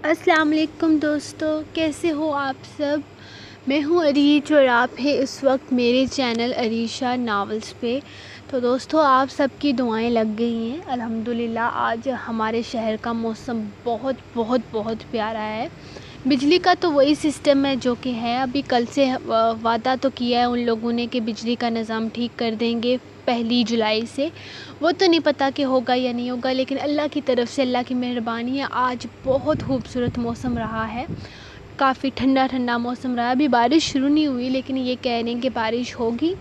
السلام علیکم دوستو، کیسے ہو آپ سب؟ میں ہوں عریش اور آپ ہے اس وقت میرے چینل عریشہ ناولز پہ۔ تو دوستو، آپ سب کی دعائیں لگ گئی ہیں الحمدللہ۔ آج ہمارے شہر کا موسم بہت بہت بہت پیارا ہے۔ بجلی کا تو وہی سسٹم ہے جو کہ ہے، ابھی کل سے وعدہ تو کیا ہے ان لوگوں نے کہ بجلی کا نظام ٹھیک کر دیں گے 1 جولائی سے۔ وہ تو نہیں پتہ کہ ہوگا یا نہیں ہوگا، لیکن اللہ کی طرف سے اللہ کی مہربانی ہے۔ آج بہت خوبصورت موسم رہا ہے، کافی ٹھنڈا ٹھنڈا موسم رہا ہے۔ ابھی بارش شروع نہیں ہوئی، لیکن یہ کہہ رہے ہیں کہ بارش ہوگی،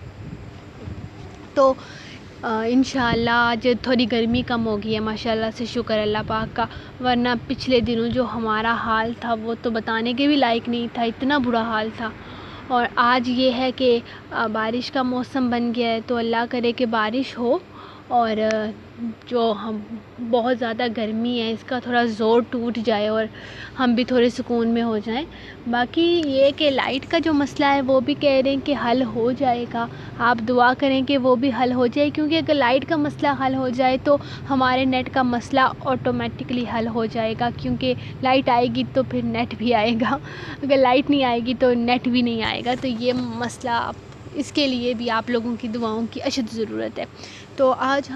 تو انشاءاللہ آج تھوڑی گرمی کم ہوگی ہے، ماشاءاللہ سے شکر اللہ پاک کا۔ ورنہ پچھلے دنوں جو ہمارا حال تھا وہ تو بتانے کے بھی لائق نہیں تھا، اتنا برا حال تھا۔ اور آج یہ ہے کہ بارش کا موسم بن گیا ہے، تو اللہ کرے کہ بارش ہو اور جو ہم بہت زیادہ گرمی ہے اس کا تھوڑا زور ٹوٹ جائے اور ہم بھی تھوڑے سکون میں ہو جائیں۔ باقی یہ کہ لائٹ کا جو مسئلہ ہے وہ بھی کہہ رہے ہیں کہ حل ہو جائے گا، آپ دعا کریں کہ وہ بھی حل ہو جائے، کیونکہ اگر لائٹ کا مسئلہ حل ہو جائے تو ہمارے نیٹ کا مسئلہ آٹومیٹکلی حل ہو جائے گا، کیونکہ لائٹ آئے گی تو پھر نیٹ بھی آئے گا، اگر لائٹ نہیں آئے گی تو نیٹ بھی نہیں آئے گا۔ تو یہ مسئلہ، اس کے لیے بھی آپ لوگوں کی دعاؤں کی اشد ضرورت ہے۔ تو آج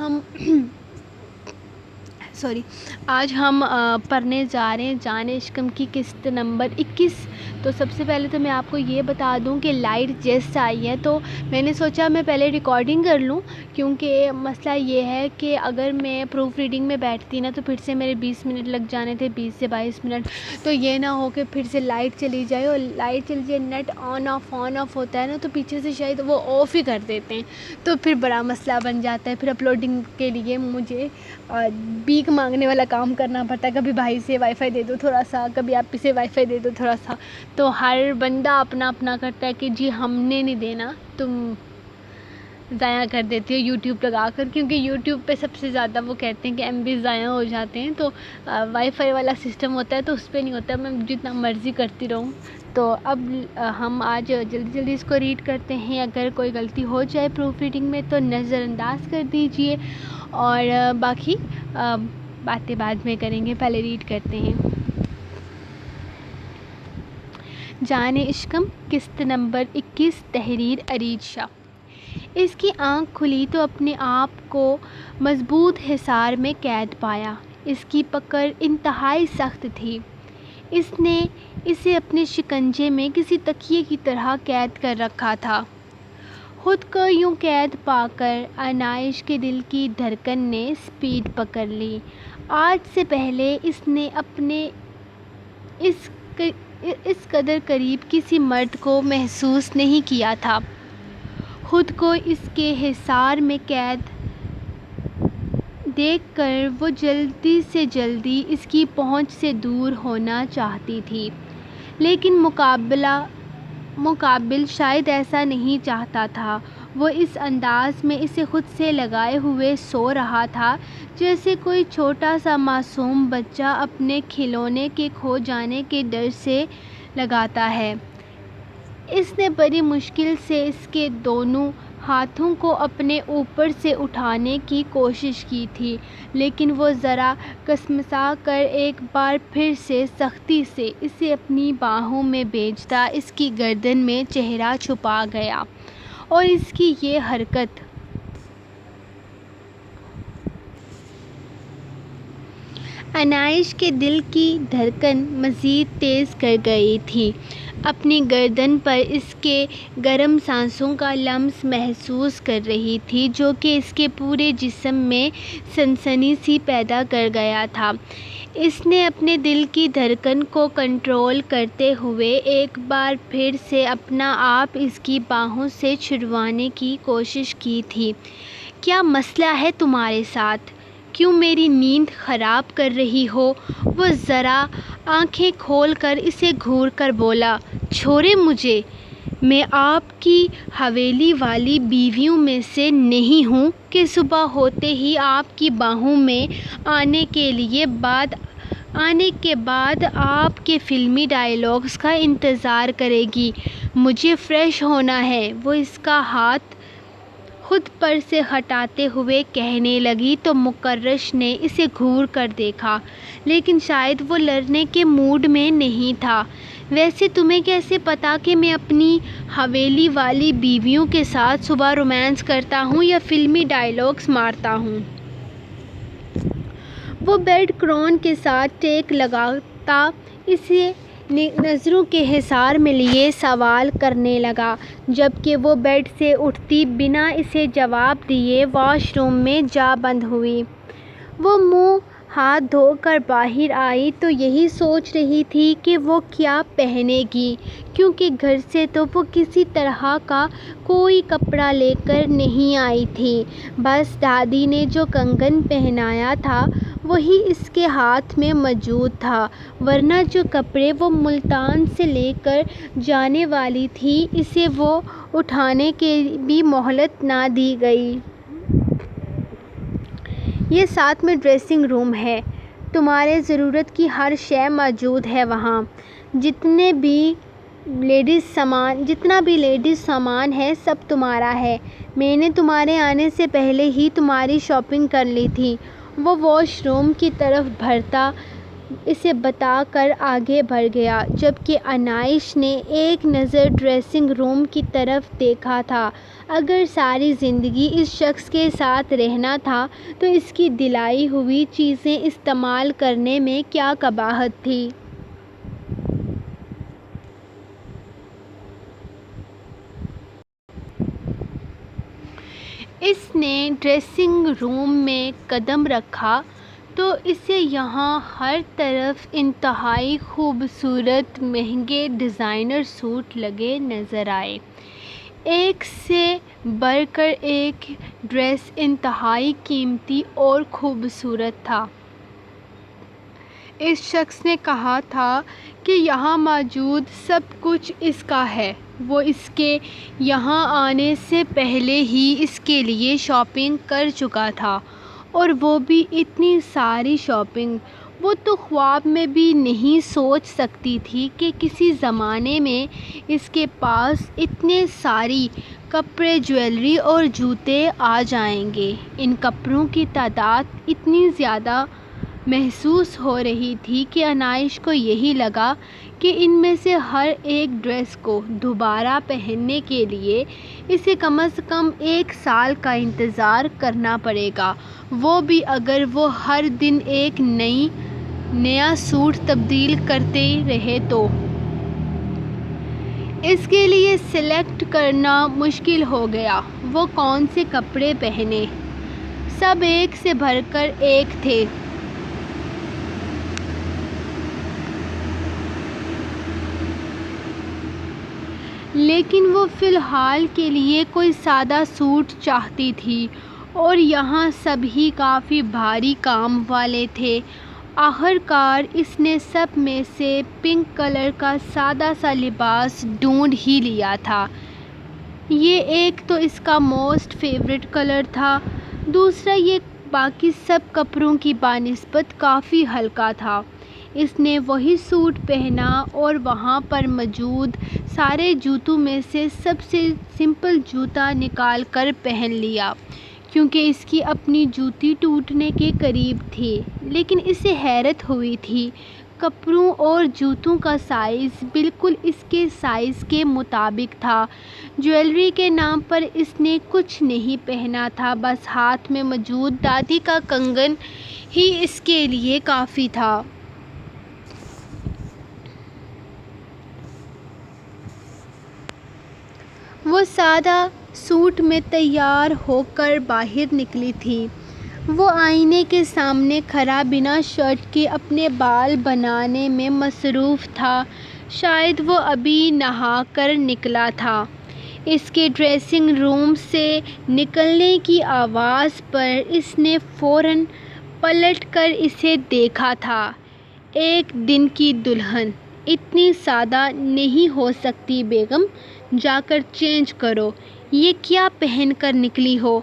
ہم پڑھنے جا رہے ہیں جان عشقم کی قسط نمبر 21۔ تو سب سے پہلے تو میں آپ کو یہ بتا دوں کہ لائٹ جیسٹ آئی ہے، تو میں نے سوچا میں پہلے ریکارڈنگ کر لوں، کیونکہ مسئلہ یہ ہے کہ اگر میں پروف ریڈنگ میں بیٹھتی نا تو پھر سے میرے 20 منٹ لگ جانے تھے، 20 سے 22 منٹ، تو یہ نہ ہو کہ پھر سے لائٹ چلی جائے، اور لائٹ چلی جائے، نیٹ آن آف ہوتا ہے نا، تو پیچھے سے شاید وہ آف ہی کر دیتے ہیں، تو پھر بڑا مسئلہ بن جاتا ہے۔ پھر اپلوڈنگ کے لیے مجھے بھیک مانگنے والا کام کرنا پڑتا ہے، کبھی بھائی سے وائی فائی دے دو تھوڑا سا، کبھی آپ سے وائی فائی دے دو تھوڑا سا، تو ہر بندہ اپنا اپنا کرتا ہے کہ جی ہم نے نہیں دینا، تم ضائع کر دیتی ہو یوٹیوب لگا کر، کیونکہ یوٹیوب پہ سب سے زیادہ وہ کہتے ہیں کہ ایم بی ضائع ہو جاتے ہیں، تو وائی فائی والا سسٹم ہوتا ہے تو اس پہ نہیں ہوتا، میں جتنا مرضی کرتی رہوں۔ تو اب ہم آج جلدی جلدی اس کو ریڈ کرتے ہیں، اگر کوئی غلطی ہو جائے پروف ریڈنگ میں تو نظر انداز کر دیجئے، اور باقی باتیں بعد میں کریں گے، پہلے ریڈ کرتے ہیں۔ جان عشقم قسط نمبر 21، تحریر عریشہ۔ اس کی آنکھ کھلی تو اپنے آپ کو مضبوط حصار میں قید پایا۔ اس کی پکڑ انتہائی سخت تھی، اس نے اسے اپنے شکنجے میں کسی تکیے کی طرح قید کر رکھا تھا۔ خود کو یوں قید پا کر انائش کے دل کی دھڑکن نے سپیڈ پکڑ لی۔ آج سے پہلے اس نے اپنے اس قدر قریب کسی مرد کو محسوس نہیں کیا تھا۔ خود کو اس کے حصار میں قید دیکھ کر وہ جلدی سے جلدی اس کی پہنچ سے دور ہونا چاہتی تھی، لیکن مقابل شاید ایسا نہیں چاہتا تھا۔ وہ اس انداز میں اسے خود سے لگائے ہوئے سو رہا تھا جیسے کوئی چھوٹا سا معصوم بچہ اپنے کھلونے کے کھو جانے کے ڈر سے لگاتا ہے۔ اس نے بڑی مشکل سے اس کے دونوں ہاتھوں کو اپنے اوپر سے اٹھانے کی کوشش کی تھی، لیکن وہ ذرا کسمسا کر ایک بار پھر سے سختی سے اسے اپنی باہوں میں بھیجتا اس کی گردن میں چہرہ چھپا گیا، اور اس کی یہ حرکت انائش کے دل کی دھڑکن مزید تیز کر گئی تھی۔ اپنی گردن پر اس کے گرم سانسوں کا لمس محسوس کر رہی تھی جو کہ اس کے پورے جسم میں سنسنی سی پیدا کر گیا تھا۔ اس نے اپنے دل کی دھڑکن کو کنٹرول کرتے ہوئے ایک بار پھر سے اپنا آپ اس کی باہوں سے چھڑوانے کی کوشش کی تھی۔ کیا مسئلہ ہے تمہارے ساتھ؟ کیوں میری نیند خراب کر رہی ہو؟ وہ ذرا آنکھیں کھول کر اسے گھور کر بولا، چھوڑیں مجھے، میں آپ کی حویلی والی بیویوں میں سے نہیں ہوں کہ صبح ہوتے ہی آپ کی باہوں میں آنے کے بعد آپ کے فلمی ڈائیلاگز کا انتظار کرے گی۔ مجھے فریش ہونا ہے۔ وہ اس کا ہاتھ خود پر سے ہٹاتے ہوئے کہنے لگی تو مکرش نے اسے گھور کر دیکھا، لیکن شاید وہ لڑنے کے موڈ میں نہیں تھا۔ ویسے تمہیں کیسے پتا کہ میں اپنی حویلی والی بیویوں کے ساتھ صبح رومانس کرتا ہوں یا فلمی ڈائیلاگز مارتا ہوں؟ وہ بیڈ کرون کے ساتھ ٹیک لگاتا اسے نظروں کے حصار میں لیے سوال کرنے لگا، جبکہ وہ بیڈ سے اٹھتی بنا اسے جواب دیے واش روم میں جا بند ہوئی۔ وہ منہ ہاتھ دھو کر باہر آئی تو یہی سوچ رہی تھی کہ وہ کیا پہنے گی، کیونکہ گھر سے تو وہ کسی طرح کا کوئی کپڑا لے کر نہیں آئی تھی، بس دادی نے جو کنگن پہنایا تھا وہی اس کے ہاتھ میں موجود تھا، ورنہ جو کپڑے وہ ملتان سے لے کر جانے والی تھی اسے وہ اٹھانے کی بھی مہلت نہ دی گئی۔ یہ ساتھ میں ڈریسنگ روم ہے، تمہارے ضرورت کی ہر شے موجود ہے وہاں، جتنا بھی لیڈیز سامان ہے سب تمہارا ہے، میں نے تمہارے آنے سے پہلے ہی تمہاری شاپنگ کر لی تھی۔ وہ واش روم کی طرف بڑھتا اسے بتا کر آگے بڑھ گیا، جبکہ انائش نے ایک نظر ڈریسنگ روم کی طرف دیکھا تھا۔ اگر ساری زندگی اس شخص کے ساتھ رہنا تھا تو اس کی دلائی ہوئی چیزیں استعمال کرنے میں کیا قباحت تھی؟ اس نے ڈریسنگ روم میں قدم رکھا تو اسے یہاں ہر طرف انتہائی خوبصورت مہنگے ڈیزائنر سوٹ لگے نظر آئے۔ ایک سے بڑھ کر ایک ڈریس انتہائی قیمتی اور خوبصورت تھا۔ اس شخص نے کہا تھا کہ یہاں موجود سب کچھ اس کا ہے۔ وہ اس کے یہاں آنے سے پہلے ہی اس کے لیے شاپنگ کر چکا تھا، اور وہ بھی اتنی ساری شاپنگ۔ وہ تو خواب میں بھی نہیں سوچ سکتی تھی کہ کسی زمانے میں اس کے پاس اتنے ساری کپڑے، جویلری اور جوتے آ جائیں گے۔ ان کپڑوں کی تعداد اتنی زیادہ محسوس ہو رہی تھی کہ انائش کو یہی لگا کہ ان میں سے ہر ایک ڈریس کو دوبارہ پہننے کے لیے اسے کم از کم 1 سال کا انتظار کرنا پڑے گا، وہ بھی اگر وہ ہر دن ایک نیا سوٹ تبدیل کرتے رہے تو۔ اس کے لیے سلیکٹ کرنا مشکل ہو گیا، وہ کون سے کپڑے پہنے۔ سب ایک سے بڑھ کر ایک تھے۔ لیکن وہ فی الحال کے لیے کوئی سادہ سوٹ چاہتی تھی، اور یہاں سب ہی کافی بھاری کام والے تھے۔ آخرکار اس نے سب میں سے پنک کلر کا سادہ سا لباس ڈھونڈ ہی لیا تھا۔ یہ ایک تو اس کا موسٹ فیورٹ کلر تھا، دوسرا یہ باقی سب کپڑوں کی بنسبت کافی ہلکا تھا۔ اس نے وہی سوٹ پہنا اور وہاں پر موجود سارے جوتوں میں سے سب سے سمپل جوتا نکال کر پہن لیا، کیونکہ اس کی اپنی جوتی ٹوٹنے کے قریب تھی۔ لیکن اسے حیرت ہوئی تھی، کپڑوں اور جوتوں کا سائز بالکل اس کے سائز کے مطابق تھا۔ جویلری کے نام پر اس نے کچھ نہیں پہنا تھا، بس ہاتھ میں موجود دادی کا کنگن ہی اس کے لیے کافی تھا۔ وہ سادہ سوٹ میں تیار ہو کر باہر نکلی تھی۔ وہ آئینے کے سامنے کھڑا بنا شرٹ کے اپنے بال بنانے میں مصروف تھا، شاید وہ ابھی نہا کر نکلا تھا۔ اس کے ڈریسنگ روم سے نکلنے کی آواز پر اس نے فوراً پلٹ کر اسے دیکھا تھا۔ ایک دن کی دلہن اتنی سادہ نہیں ہو سکتی بیگم، جا کر چینج کرو۔ یہ کیا پہن کر نکلی ہو؟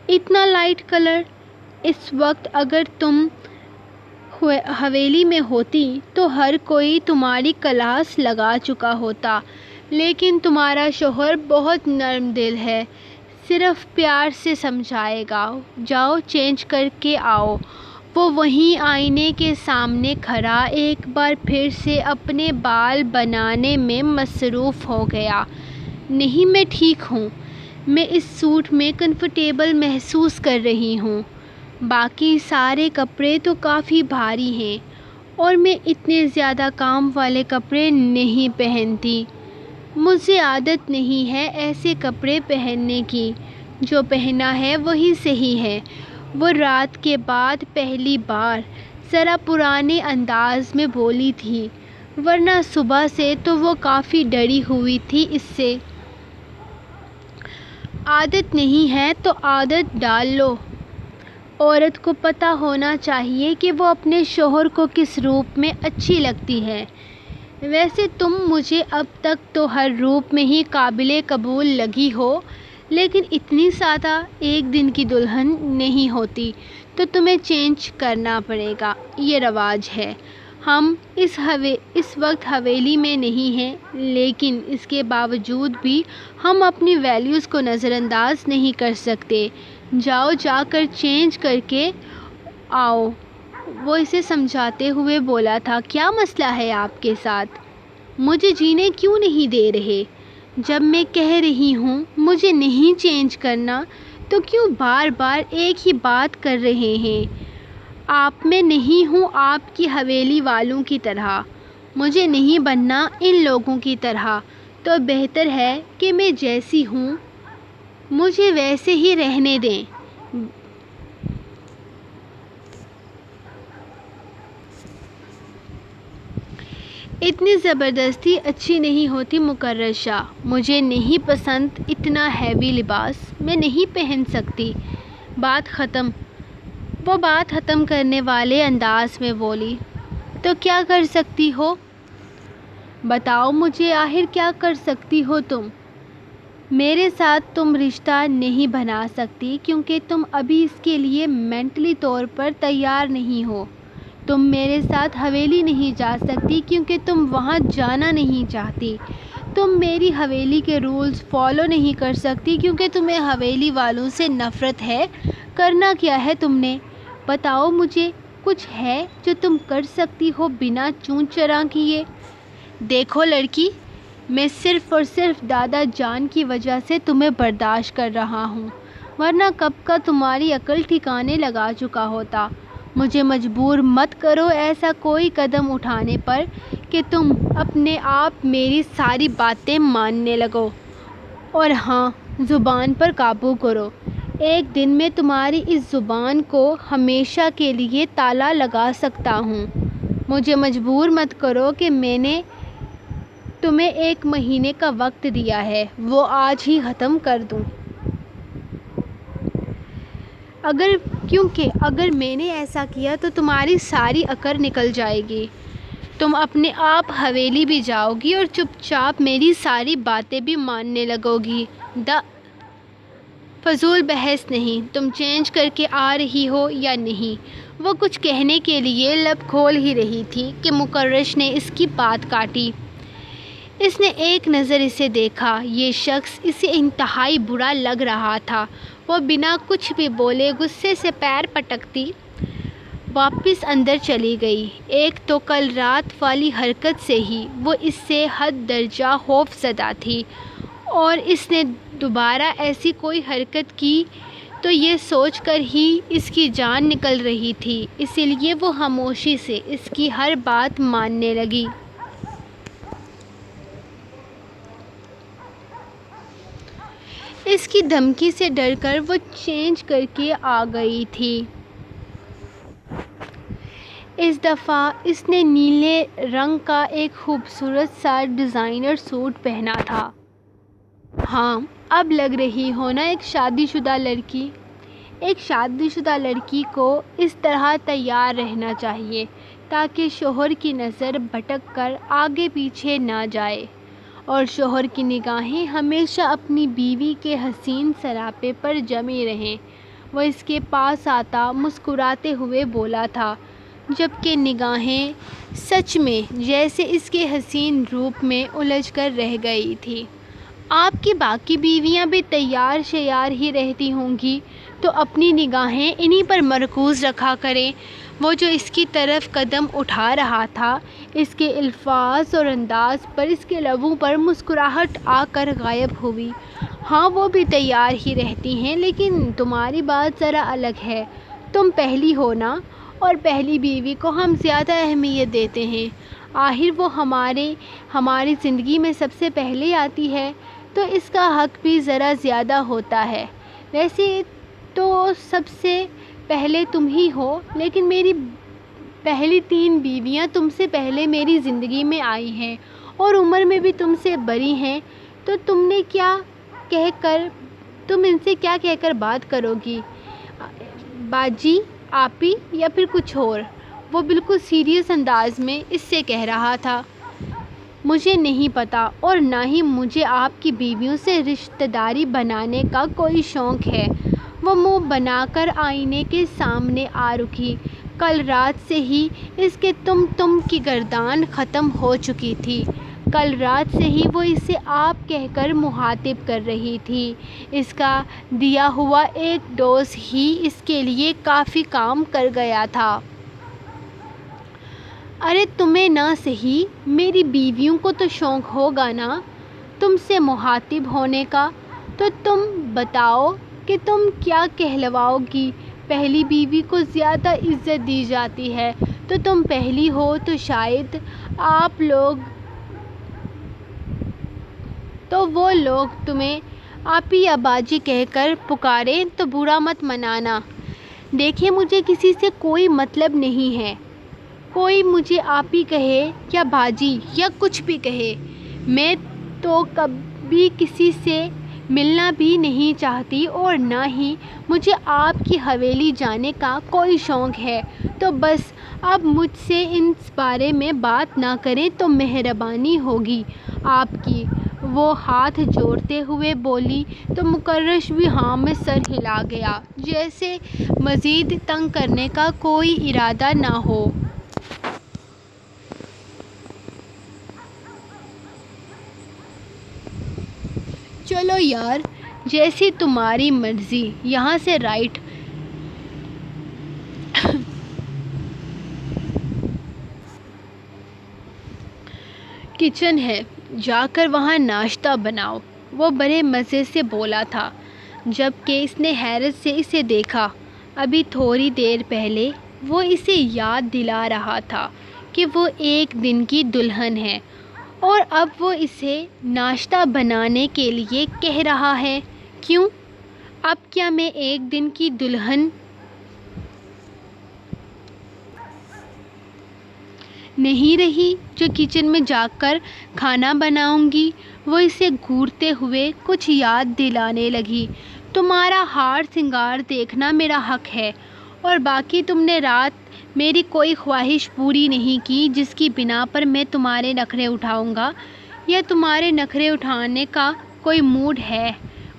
اتنا لائٹ کلر؟ اس وقت اگر تم حویلی میں ہوتی تو ہر کوئی تمہاری کلاس لگا چکا ہوتا، لیکن تمہارا شوہر بہت نرم دل ہے، صرف پیار سے سمجھائے گا، جاؤ چینج کر کے آؤ۔ وہ وہیں آئینے کے سامنے کھڑا ایک بار پھر سے اپنے بال بنانے میں مصروف ہو گیا۔ نہیں، میں ٹھیک ہوں، میں اس سوٹ میں کمفرٹیبل محسوس کر رہی ہوں۔ باقی سارے کپڑے تو کافی بھاری ہیں اور میں اتنے زیادہ کام والے کپڑے نہیں پہنتی۔ مجھے عادت نہیں ہے ایسے کپڑے پہننے کی، جو پہنا ہے وہی صحیح ہے۔ وہ رات کے بعد پہلی بار ذرا پرانے انداز میں بولی تھی، ورنہ صبح سے تو وہ کافی ڈری ہوئی تھی اس سے۔ عادت نہیں ہے تو عادت ڈال لو۔ عورت کو پتہ ہونا چاہیے کہ وہ اپنے شوہر کو کس روپ میں اچھی لگتی ہے۔ ویسے تم مجھے اب تک تو ہر روپ میں ہی قابل قبول لگی ہو، لیکن اتنی سادہ ایک دن کی دلہن نہیں ہوتی، تو تمہیں چینج کرنا پڑے گا، یہ رواج ہے۔ ہم اس وقت حویلی میں نہیں ہیں، لیکن اس کے باوجود بھی ہم اپنی ویلیوز کو نظر انداز نہیں کر سکتے۔ جاؤ جا کر چینج کر کے آؤ، وہ اسے سمجھاتے ہوئے بولا تھا۔ کیا مسئلہ ہے آپ کے ساتھ؟ مجھے جینے کیوں نہیں دے رہے؟ جب میں کہہ رہی ہوں مجھے نہیں چینج کرنا، تو کیوں بار بار ایک ہی بات کر رہے ہیں؟ آپ میں نہیں ہوں آپ کی حویلی والوں کی طرح، مجھے نہیں بننا ان لوگوں کی طرح، تو بہتر ہے کہ میں جیسی ہوں مجھے ویسے ہی رہنے دیں۔ اتنی زبردستی اچھی نہیں ہوتی مقرر شاہ، مجھے نہیں پسند اتنا ہیوی لباس، میں نہیں پہن سکتی۔ بات ختم۔ وہ بات ختم کرنے والے انداز میں بولی، تو کیا کر سکتی ہو؟ بتاؤ مجھے، آخر کیا کر سکتی ہو تم؟ میرے ساتھ تم رشتہ نہیں بنا سکتی کیونکہ تم ابھی اس کے لیے مینٹلی طور پر تیار نہیں ہو۔ تم میرے ساتھ حویلی نہیں جا سکتی کیونکہ تم وہاں جانا نہیں چاہتی۔ تم میری حویلی کے رولز فالو نہیں کر سکتی کیونکہ تمہیں حویلی والوں سے نفرت ہے۔ کرنا کیا ہے تم نے؟ بتاؤ مجھے، کچھ ہے جو تم کر سکتی ہو بنا چون چرا کیے؟ دیکھو لڑکی، میں صرف اور صرف دادا جان کی وجہ سے تمہیں برداشت کر رہا ہوں، ورنہ کب کا تمہاری عقل ٹھکانے لگا چکا ہوتا۔ مجھے مجبور مت کرو ایسا کوئی قدم اٹھانے پر کہ تم اپنے آپ میری ساری باتیں ماننے لگو۔ اور ہاں، زبان پر قابو کرو۔ ایک دن میں تمہاری اس زبان کو ہمیشہ کے لیے تالا لگا سکتا ہوں۔ مجھے مجبور مت کرو کہ میں نے تمہیں 1 مہینے کا وقت دیا ہے، وہ آج ہی ختم کر دوں۔ کیونکہ اگر میں نے ایسا کیا تو تمہاری ساری عقل نکل جائے گی، تم اپنے آپ حویلی بھی جاؤ گی اور چپ چاپ میری ساری باتیں بھی ماننے لگو گی۔ فضول بحث نہیں، تم چینج کر کے آ رہی ہو یا نہیں؟ وہ کچھ کہنے کے لیے لب کھول ہی رہی تھی کہ مقرش نے اس کی بات کاٹی۔ اس نے ایک نظر اسے دیکھا، یہ شخص اسے انتہائی برا لگ رہا تھا۔ وہ بنا کچھ بھی بولے غصے سے پیر پٹکتی واپس اندر چلی گئی۔ ایک تو کل رات والی حرکت سے ہی وہ اس سے حد درجہ خوف زدہ تھی، اور اس نے دوبارہ ایسی کوئی حرکت کی تو یہ سوچ کر ہی اس کی جان نکل رہی تھی، اسی لیے وہ خاموشی سے اس کی ہر بات ماننے لگی۔ اس کی دھمکی سے ڈر کر وہ چینج کر کے آ گئی تھی۔ اس دفعہ اس نے نیلے رنگ کا ایک خوبصورت سا ڈیزائنر سوٹ پہنا تھا۔ ہاں، اب لگ رہی ہو نا ایک شادی شدہ لڑکی۔ ایک شادی شدہ لڑکی کو اس طرح تیار رہنا چاہیے تاکہ شوہر کی نظر بھٹک کر آگے پیچھے نہ جائے، اور شوہر کی نگاہیں ہمیشہ اپنی بیوی کے حسین سراپے پر جمی رہیں۔ وہ اس کے پاس آتا مسکراتے ہوئے بولا تھا، جبکہ نگاہیں سچ میں جیسے اس کے حسین روپ میں الجھ کر رہ گئی تھی۔ آپ کی باقی بیویاں بھی تیار شیار ہی رہتی ہوں گی، تو اپنی نگاہیں انہی پر مرکوز رکھا کریں۔ وہ جو اس کی طرف قدم اٹھا رہا تھا، اس کے الفاظ اور انداز پر اس کے لبوں پر مسکراہٹ آ کر غائب ہوئی۔ ہاں، وہ بھی تیار ہی رہتی ہیں، لیکن تمہاری بات ذرا الگ ہے۔ تم پہلی ہو نا، اور پہلی بیوی کو ہم زیادہ اہمیت دیتے ہیں۔ آخر وہ ہماری زندگی میں سب سے پہلے آتی ہے، تو اس کا حق بھی ذرا زیادہ ہوتا ہے۔ ویسے تو سب سے پہلے تم ہی ہو، لیکن میری پہلی 3 بیویاں تم سے پہلے میری زندگی میں آئی ہیں اور عمر میں بھی تم سے بڑی ہیں، تو تم ان سے کیا کہہ کر بات کرو گی؟ باجی، آپی، یا پھر کچھ اور؟ وہ بالکل سیریس انداز میں اس سے کہہ رہا تھا۔ مجھے نہیں پتا، اور نہ ہی مجھے آپ کی بیویوں سے رشتہ داری بنانے کا کوئی شوق ہے۔ وہ منہ بنا کر آئینے کے سامنے آ رکی۔ کل رات سے ہی اس کے تم کی گردان ختم ہو چکی تھی۔ کل رات سے ہی وہ اسے آپ کہہ کر مخاطب کر رہی تھی۔ اس کا دیا ہوا ایک ڈوز ہی اس کے لیے کافی کام کر گیا تھا۔ ارے تمہیں نہ سہی، میری بیویوں کو تو شوق ہوگا نا تم سے مخاطب ہونے کا، تو تم بتاؤ کہ تم کیا کہلواؤ گی؟ پہلی بیوی کو زیادہ عزت دی جاتی ہے، تو تم پہلی ہو تو شاید وہ لوگ تمہیں آپی یا باجی کہہ کر پکاریں تو برا مت منانا۔ دیکھیں، مجھے کسی سے کوئی مطلب نہیں ہے، کوئی مجھے آپی کہے یا باجی یا کچھ بھی کہے۔ میں تو کبھی کسی سے ملنا بھی نہیں چاہتی، اور نہ ہی مجھے آپ کی حویلی جانے کا کوئی شوق ہے، تو بس اب مجھ سے اس بارے میں بات نہ کریں تو مہربانی ہوگی آپ کی۔ وہ ہاتھ جوڑتے ہوئے بولی تو مکرش بھی ہاں میں سر ہلا گیا، جیسے مزید تنگ کرنے کا کوئی ارادہ نہ ہو۔ چلو یار، جیسی تمہاری مرضی۔ یہاں سے رائٹ کچن ہے، جا کر وہاں ناشتہ بناؤ، وہ بڑے مزے سے بولا تھا، جبکہ اس نے حیرت سے اسے دیکھا۔ ابھی تھوڑی دیر پہلے وہ اسے یاد دلا رہا تھا کہ وہ ایک دن کی دلہن ہے، اور اب وہ اسے ناشتہ بنانے کے لیے کہہ رہا ہے۔ کیوں؟ اب کیا میں ایک دن کی دلہن نہیں رہی جو کچن میں جا کر کھانا بناؤں گی؟ وہ اسے گھورتے ہوئے کچھ یاد دلانے لگی۔ تمہارا ہار سنگار دیکھنا میرا حق ہے، اور باقی تم نے رات میری کوئی خواہش پوری نہیں کی جس کی بنا پر میں تمہارے نخرے اٹھاؤں گا، یا تمہارے نخرے اٹھانے کا کوئی موڈ ہے؟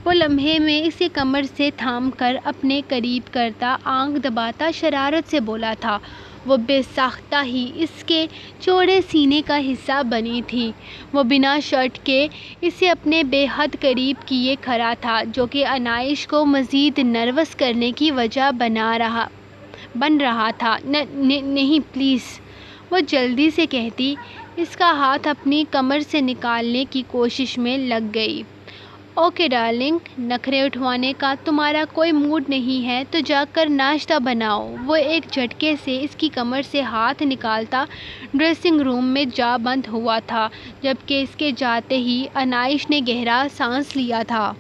وہ لمحے میں اسے کمر سے تھام کر اپنے قریب کرتا آنکھ دباتا شرارت سے بولا تھا۔ وہ بے ساختہ ہی اس کے چوڑے سینے کا حصہ بنی تھی۔ وہ بنا شرٹ کے اسے اپنے بے حد قریب کیے کھڑا تھا، جو کہ انائش کو مزید نروس کرنے کی وجہ بن رہا تھا۔ نہیں پلیز، وہ جلدی سے کہتی، اس کا ہاتھ اپنی کمر سے نکالنے کی کوشش میں لگ گئی۔ اوکے ڈارلنگ، نخرے اٹھانے کا تمہارا کوئی موڈ نہیں ہے تو جا کر ناشتہ بناؤ۔ وہ ایک جھٹکے سے اس کی کمر سے ہاتھ نکالتا ڈریسنگ روم میں جا بند ہوا تھا، جبکہ اس کے جاتے ہی انائش نے گہرا سانس لیا تھا۔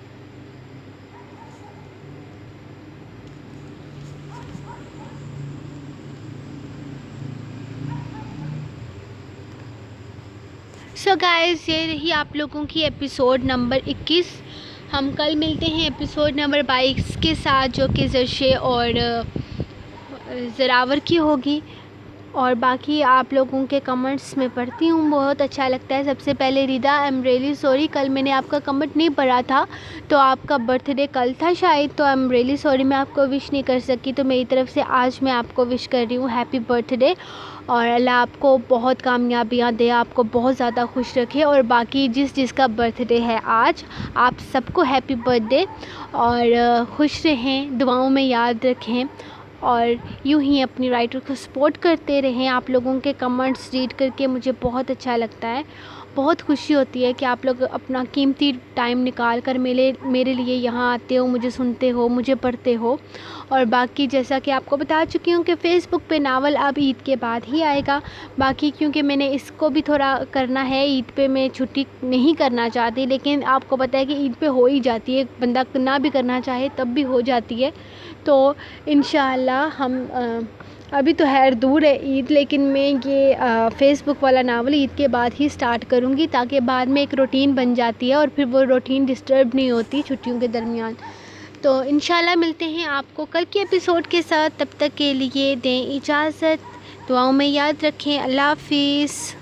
سو گائز، یہ رہی آپ لوگوں کی ایپیسوڈ نمبر 21۔ ہم کل ملتے ہیں ایپیسوڈ نمبر 22 کے ساتھ، جو کہ زرشے اور زراور کی ہوگی۔ اور باقی آپ لوگوں کے کمنٹس میں پڑھتی ہوں، بہت اچھا لگتا ہے۔ سب سے پہلے ردا ایم ریلی سوری، کل میں نے آپ کا کمنٹ نہیں پڑھا تھا، تو آپ کا برتھ ڈے کل تھا شاید، تو ایم ریلی سوری میں آپ کو وش نہیں کر سکی، تو میری طرف سے آج میں آپ کو وش کر رہی ہوں ہیپی برتھ ڈے، اور اللہ آپ کو بہت کامیابیاں دے، آپ کو بہت زیادہ خوش رکھے، اور باقی جس کا برتھ ڈے ہے آج، آپ سب کو ہیپی برتھ ڈے، اور خوش رہیں، دعاؤں میں یاد رکھیں، اور یوں ہی اپنی رائٹر کو سپورٹ کرتے رہیں۔ آپ لوگوں کے کمنٹس ریڈ کر کے مجھے بہت اچھا لگتا ہے، بہت خوشی ہوتی ہے کہ آپ لوگ اپنا قیمتی ٹائم نکال کر میرے لیے یہاں آتے ہو، مجھے سنتے ہو، مجھے پڑھتے ہو۔ اور باقی جیسا کہ آپ کو بتا چکی ہوں کہ فیس بک پہ ناول اب عید کے بعد ہی آئے گا، باقی کیونکہ میں نے اس کو بھی تھوڑا کرنا ہے، عید پہ میں چھٹی نہیں کرنا چاہتی، لیکن آپ کو پتہ ہے کہ عید پہ ہو ہی جاتی ہے، بندہ نہ بھی کرنا چاہے تب بھی ہو جاتی ہے، تو انشاءاللہ ہم ابھی تو خیر دور ہے عید، لیکن میں یہ فیس بک والا ناول عید کے بعد ہی سٹارٹ کروں گی، تاکہ بعد میں ایک روٹین بن جاتی ہے اور پھر وہ روٹین ڈسٹرب نہیں ہوتی چھٹیوں کے درمیان۔ تو انشاءاللہ ملتے ہیں آپ کو کل کے ایپیسوڈ کے ساتھ، تب تک کے لیے دیں اجازت، دعاؤں میں یاد رکھیں، اللہ حافظ۔